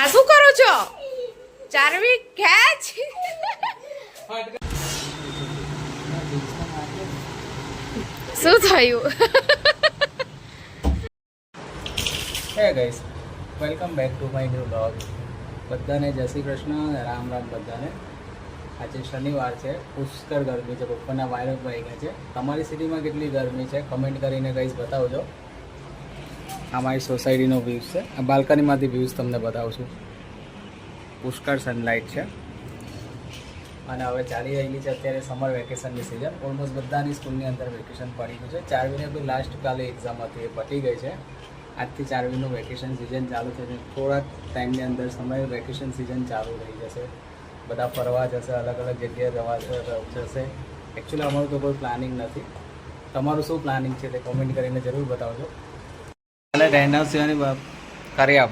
આ શું કરો છો? ચારવી ખેંચ. શું થયું? હે guys, welcome back to my new blog. બધાને જય શ્રી કૃષ્ણ, રામ રામ બધાને. આજે શનિવાર છે, પુષ્કળ ગરમી છે, બપોરના વાયરસ પડી ગયા છે. તમારી સિટીમાં કેટલી ગરમી છે કમેન્ટ કરીને ગાઈસ બતાવજો. આ મારી સોસાયટીનો વ્યૂઝ છે, આ બાલ્કનીમાંથી વ્યૂઝ તમને બતાવું છું. પુષ્કળ સનલાઇટ છે અને હવે ચાલી રહેલી છે અત્યારે સમર વેકેશનની સિઝન. ઓલમોસ્ટ બધાની સ્કૂલની અંદર વેકેશન પડી ગયું છે. ચારવીને બી લાસ્ટ કાલે એક્ઝામ હતી, એ પતી ગઈ છે. આજથી ચારવીનું વેકેશન સિઝન ચાલુ છે અને થોડાક ટાઈમની અંદર સમય વેકેશન સિઝન ચાલુ થઈ જશે. બધા ફરવા જશે, અલગ અલગ જગ્યાએ જશે. એકચ્યુઅલી અમારું તો કોઈ પ્લાનિંગ નથી. તમારું શું પ્લાનિંગ છે તે કોમેન્ટ કરીને જરૂર બતાવજો. અને ટેન્ટ હાઉસ સિવાની કરી આપ.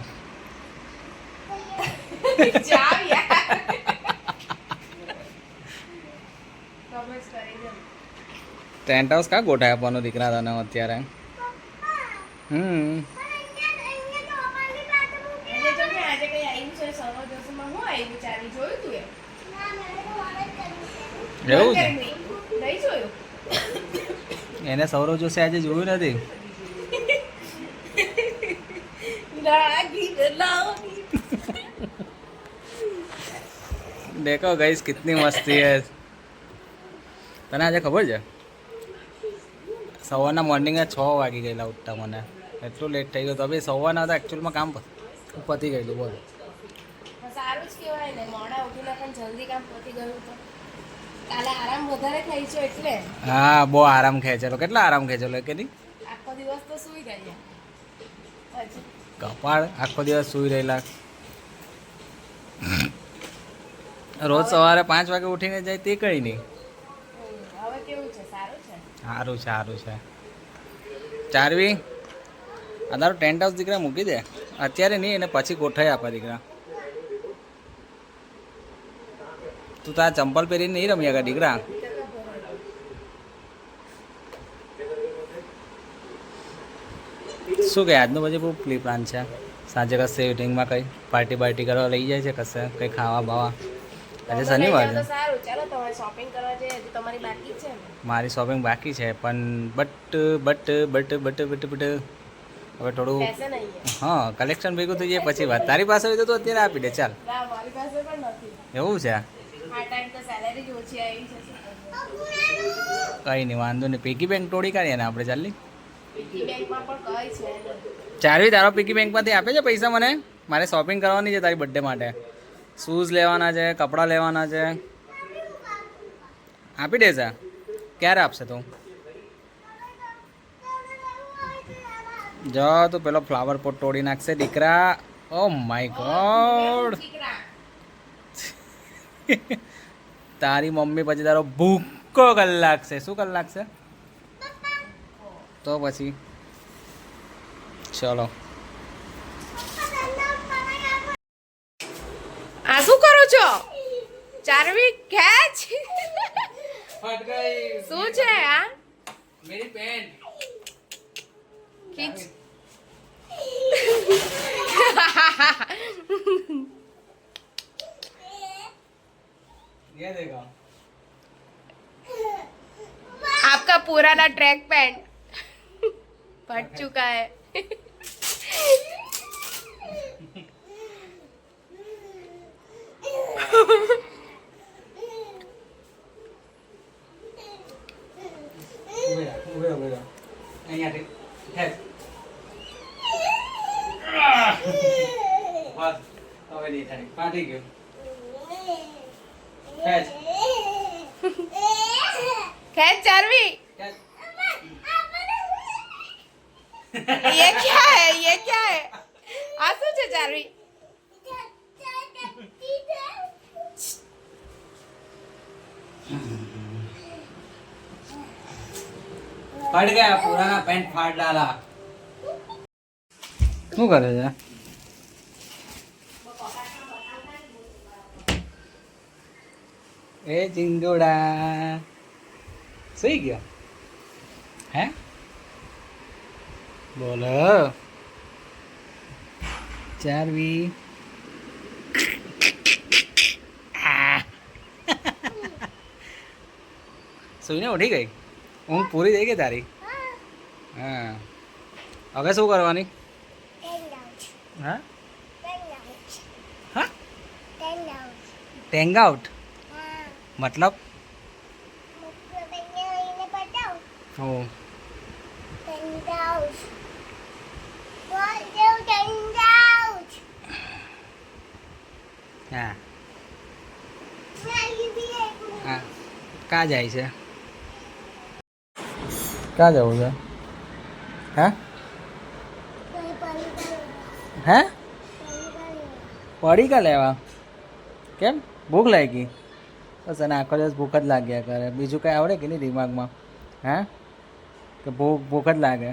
ટેન્ટ હાઉસ કા ગોઠાય આપવાનો દીકરા તને અત્યારે? એવું છે? એને સૌરવ જોશે આજે જોયું નથી. देखो गाइस कितनी मस्ती है. તને આજે ખબર છે સવારના મોર્નિંગના 6 વાગી ગયેલા ઉઠતા મને. એટલું લેટ થઈ ગયું તો બી સવારના હતા એકચ્યુઅલમાં કામ પતી ગયેલું. બોલ, સારું જ કહેવાય ને, મોડા ઉઠીને પણ જલ્દી કામ પતી ગયું તો. કાલે આરામ વધારે થઈ છે એટલે. હા, બહુ આરામ ખેંચેલો. કેટલા આરામ ખેંચેલો કે નહીં? આખો દિવસ તો સૂઈ ગયા. પછી કપાળ આખો દિવસ સૂઈ રહેલા. રોજ સવારે 5 વાગે ઉઠીને જાય તે કઈ નહીં. હવે કેવું છે? સારું છે. સારું છે, સારું છે. ચારવી, આ તારું ટેન્ટ હાઉસ દીકરા મૂકી દે અત્યારે નહીં, એને પછી ગોઠવાઈ આપે દીકરા. તું તારા ચંપલ પહેરીને નહીં રમી આગળ દીકરા. શું કહે આજનું પછી બહુ પ્લાન છે? સાંજે કશે ઇવનિંગમાં કંઈ પાર્ટી બાર્ટી કરવા લઈ જાય છે કશે? કંઈ ખાવા બાવા? આજે શનિવાર છે. સારું, ચાલો તમારે શોપિંગ કરવા જઈએ. હજી તમારી બાકી છે ને? મારી શોપિંગ બાકી છે પણ બટ હવે થોડું પૈસે નહીં હે. હા કલેક્શન ભેગું થઈ જાય પછી વાત. તારી પાસે હોય તો તું અત્યારે આપી દે. ચાલ, ના, મારી પાસે પણ નથી. એવું છે? આ ટાઈમ તો સેલેરી જ ઓછી આવી છે. કંઈ નહીં, વાંધો નહીં. પીકી બેંક તોડી કાઢીએ ને આપણે. ચાલી પીકી બેંકમાં પણ કઈ છે નહીં. ચારવી, તારો પીકી બેંકમાંથી આપે છે પૈસા મને? મારે શોપિંગ કરવાની છે તારી બર્થડે માટે. શૂઝ લેવાના છે, કપડાં લેવાના છે. આપી દેશે? ક્યારે આપશે તું? જો તું પેલો ફ્લાવર પોટ તોડી નાખશે દીકરા. Oh my God. તારી મમ્મી પછી તારો ભૂક્કો કલાક છે. શું કલાક છે તો પછી? ચલો. આ શું કરો છો? ચારવી ખેંચ. શું છે આ? મેરી પેન્ટ ખીચ. ये देखो आपका पुराना ट्रैक पैंट फट चुका है. ઉભેરા અહીંયાથી હેસ. બસ હવે નહીં થાય, ફાટી ગયું. હેસ खेच चारवी. હેસ. ये क्या है? ये क्या है? आ શું છે ચારવી? ફટ ગયા, પુરાના પેન્ટ ફાટ ડાલા. શું કરે છે? એ ચિંદોડા સુઈ ગયો હે? બોલો ચારવી. સુઈને ઉઠી ગઈ ઊંઘ પૂરી થઈ ગઈ તારી હા હવે શું કરવાની હા હા ટેંગ આઉટ મતલબ ઓ હા હા ક્યાં જાય છે ક્યાં જવું છે હે હે પડીકા લેવા કેમ ભૂખ લાગી બસ અને આખો દિવસ ભૂખ જ લાગ્યા કરે બીજું કંઈ આવડે કે નહીં દિમાગમાં હે કે ભૂખ જ લાગે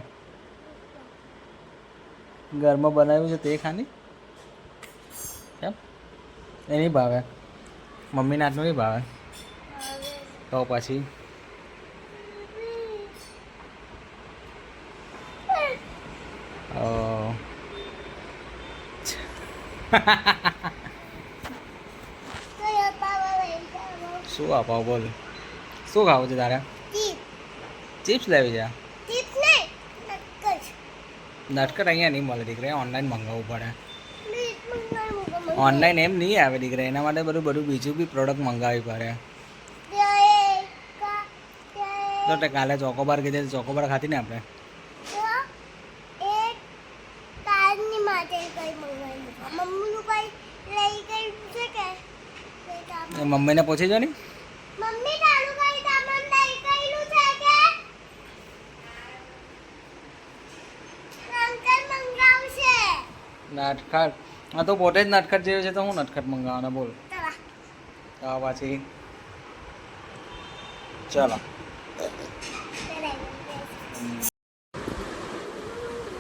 ઘરમાં બનાવ્યું છે તે ખાની કેમ એ નહીં ભાવે મમ્મીના હાથનું નહીં ભાવે તો પછી શું અપાવ બોલ શું ખાવું છે તારે ચિપ્સ લેવી છે નટકટ અહીંયા નહીં મળે દીકરા ઓનલાઈન મંગાવવું પડે ઓનલાઈન એમ નહીં આવે દીકરા એના માટે બધું બીજું બી પ્રોડક્ટ મંગાવવી પડે તો તે કાલે ચોકોબાર કીધે ચોકોબાર ખાતી ને આપણે મમ્મીને પૂછી જો ને નટખટ હા તો પોતે જ નટખટ જેવું છે તો હું નટખટ મંગાવવાના બોલ તો પછી चलो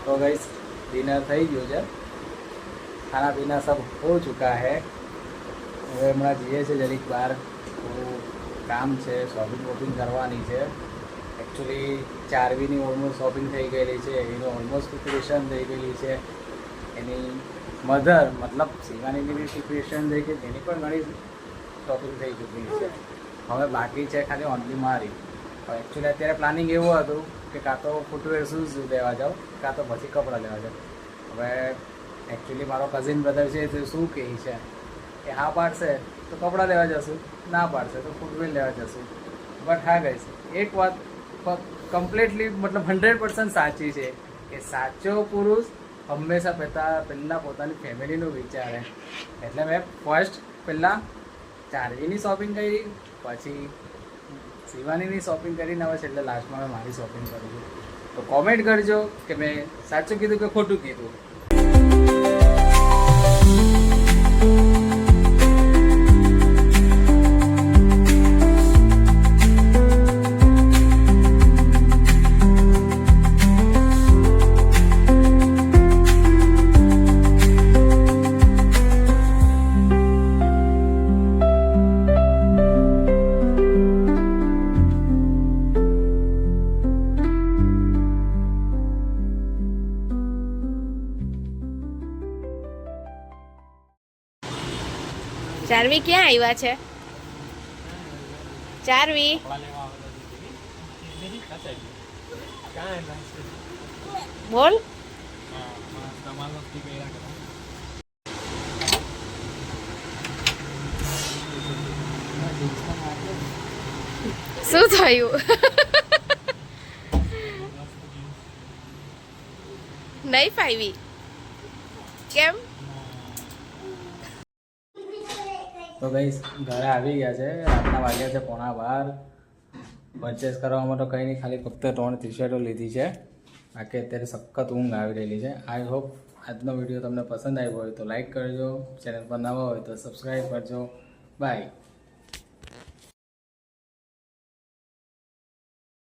तो गाइस डिनर થઈ ગયું છે ખાના પીના सब हो चुका है હવે હમણાં જઈએ છે જરીક બહાર થોડું કામ છે શોપિંગ વોપિંગ કરવાની છે એકચ્યુઅલી ચારવીની ઓલમોસ્ટ શોપિંગ થઈ ગયેલી છે એની ઓલમોસ્ટ પ્રિપરેશન થઈ ગયેલી છે એની મધર મતલબ શિવાનીની બી પ્રિપરેશન થઈ ગઈ એની પણ ઘણી શોપિંગ થઈ ચૂકી છે હવે બાકી છે ખાલી ઓનલી મારી એકચ્યુઅલી અત્યારે પ્લાનિંગ એવું હતું કે કાં તો ફૂટવેર શૂઝ લેવા જાઉં કાં તો પછી કપડાં લેવા જાઉં હવે એકચ્યુઅલી મારો કઝિન બ્રધર છે તે શું કહે છે કે હા પાડશે તો કપડાં લેવા જશું ના પાડશે તો ફૂટવેર લેવા જશું બટ હા ગઈશ એક વાત કમ્પ્લીટલી મતલબ 100% સાચી છે કે સાચો પુરુષ હંમેશા પહેલાં પોતાની ફેમિલીનું વિચારે એટલે મેં ફર્સ્ટ પહેલાં ચારવીની શોપિંગ કરી પછી શિવાનીની શોપિંગ કરીને હવે છેલ્લે લાસ્ટમાં મેં મારી શોપિંગ કરું છું તો કોમેન્ટ કરજો કે મેં સાચું કીધું કે ખોટું કીધું ચારવી ક્યાં આવ્યા છે ચારવી બોલ શું થયું નહીં ફાવી કેમ તો ગાઈસ ઘરે આવી ગયા છે રાતના વાગ્યા છે 11:15 પરચેસ કરવામાં તો કંઈ નહીં ખાલી ફક્ત 3 ટી-શર્ટો લીધી છે બાકી અત્યારે સખત ઊંઘ આવી રહેલી છે આઈ હોપ આજનો વિડીયો તમને પસંદ આવ્યો હોય તો લાઈક કરજો ચેનલ પર નવા હોય તો સબસ્ક્રાઈબ કરજો બાય